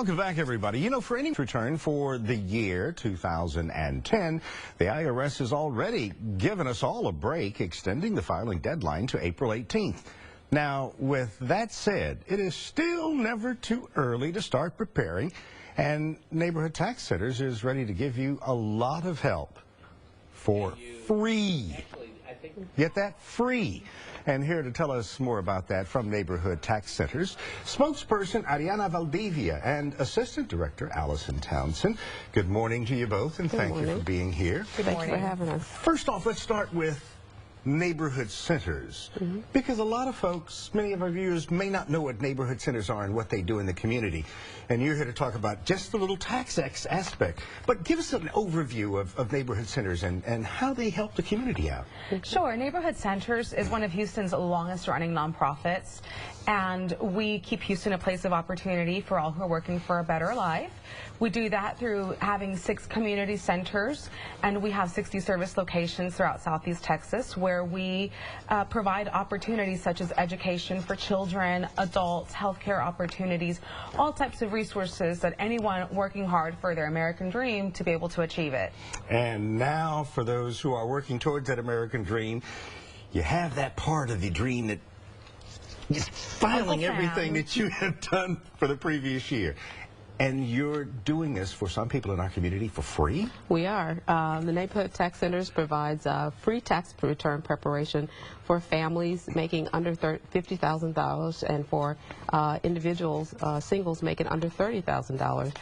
Welcome back, everybody. You know, for any return for the year 2010, the IRS has already given us all a break, extending the filing deadline to April 18th. Now, with that said, it is still never too early to start preparing, and Neighborhood Tax Centers is ready to give you a lot of help for free. Get that? Free. And here to tell us more about that from Neighborhood Tax Centers, spokesperson Ariana Valdivia and Assistant Director Allison Townsend. Good morning to you both, and thank you for being here. Thank you for having us. First off, let's start with neighborhood centers, because a lot of folks, many of our viewers, may not know what neighborhood centers are and what they do in the community. And you're here to talk about just the little tax aspect. But give us an overview of neighborhood centers and how they help the community out. Sure. Neighborhood Centers is one of Houston's longest running nonprofits, and we keep Houston a place of opportunity for all who are working for a better life. We do that through having 6 community centers, and we have 60 service locations throughout Southeast Texas where we provide opportunities such as education for children, adults, healthcare opportunities, all types of resources that anyone working hard for their American dream to be able to achieve it. And now, for those who are working towards that American dream, you have that part of the dream that is filing everything that you have done for the previous year. And you're doing this for some people in our community for free? We are. The Neighborhood Tax Centers provides free tax return preparation for families making under $50,000 and for individuals, singles making under $30,000.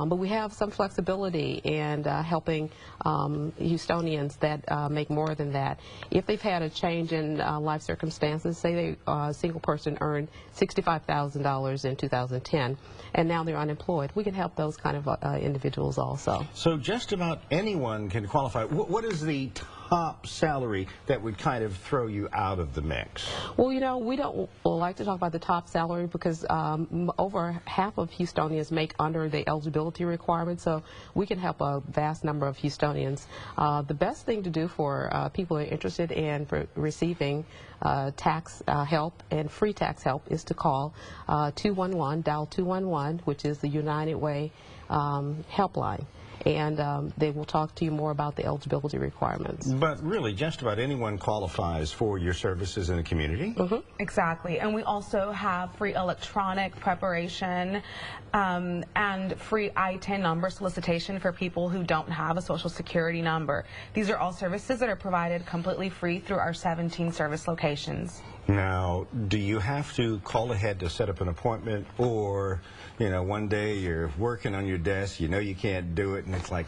But we have some flexibility in helping Houstonians that make more than that. If they've had a change in life circumstances, say a single person earned $65,000 in 2010, and now they're unemployed, we can help those kind of individuals also. So just about anyone can qualify. What is the top salary that would kind of throw you out of the mix? Well, you know, we don't like to talk about the top salary because over half of Houstonians make under the eligibility requirements, so we can help a vast number of Houstonians. The best thing to do for people who are interested in receiving tax help and free tax help is to call 211, dial 211, which is the United Way helpline. And they will talk to you more about the eligibility requirements. But really, just about anyone qualifies for your services in the community? Exactly. And we also have free electronic preparation and free I-10 number solicitation for people who don't have a Social Security number. These are all services that are provided completely free through our 17 service locations. Now, do you have to call ahead to set up an appointment, or, you know, one day you're working on your desk, you know you can't do it, and it's like,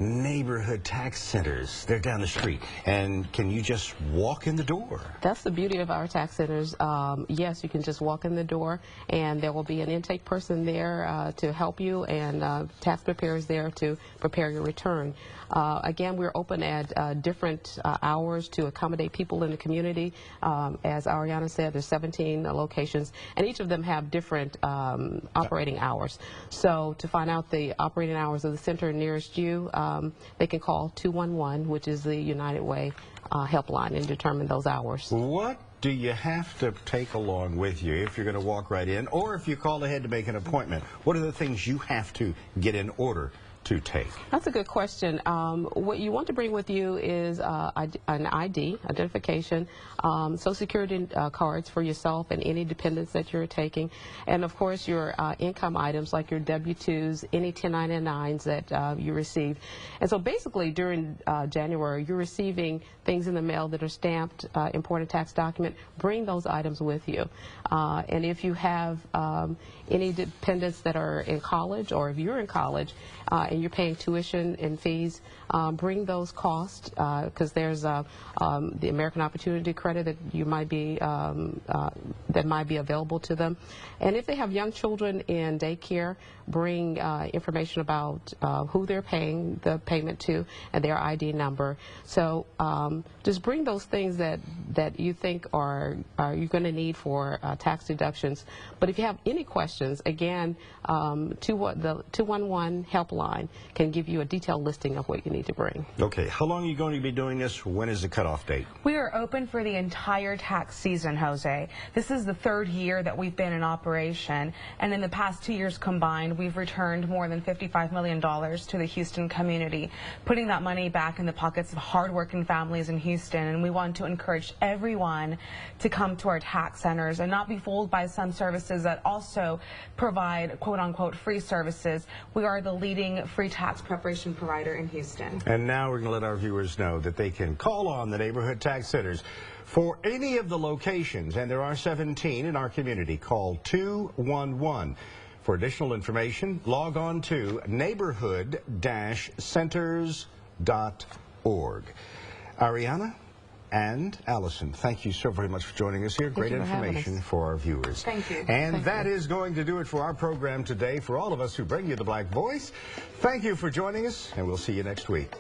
Neighborhood Tax Centers, they're down the street, and can you just walk in the door? That's the beauty of our tax centers. Yes, you can just walk in the door, and there will be an intake person there to help you, and tax preparers there to prepare your return. Again, we're open at different hours to accommodate people in the community. As Ariana said, there's 17 locations, and each of them have different operating hours. So to find out the operating hours of the center nearest you, they can call 211, which is the United Way helpline, and determine those hours. What do you have to take along with you if you're going to walk right in, or if you call ahead to make an appointment? What are the things you have to get in order to take? That's a good question. What you want to bring with you is an ID, identification, Social Security cards for yourself and any dependents that you're taking, and of course your income items like your W-2s, any 1099s that you received. And so basically during January, you're receiving things in the mail that are stamped, important tax document. Bring those items with you. And if you have any dependents that are in college, or if you're in college and you're paying tuition and fees, bring those costs, because there's the American Opportunity Credit that you might be that might be available to them. And if they have young children in daycare, bring information about who they're paying the payment to and their ID number. So just bring those things that you think are you're going to need for tax deductions. But if you have any questions, again, the 211 helpline online can give you a detailed listing of what you need to bring. Okay, how long are you going to be doing this? When is the cutoff date? We are open for the entire tax season, Jose. This is the 3rd year that we've been in operation, and in the past 2 years combined, we've returned more than $55 million to the Houston community, putting that money back in the pockets of hardworking families in Houston. And we want to encourage everyone to come to our tax centers and not be fooled by some services that also provide quote-unquote free services. We are the leading free tax preparation provider in Houston. And now we're going to let our viewers know that they can call on the neighborhood tax centers for any of the locations, and there are 17 in our community. Call 211. For additional information, log on to neighborhood-centers.org. Ariana and Allison, thank you so very much for joining us here. Great information for our viewers. Thank you. And that is going to do it for our program today. For all of us who bring you the Black Voice, thank you for joining us, and we'll see you next week.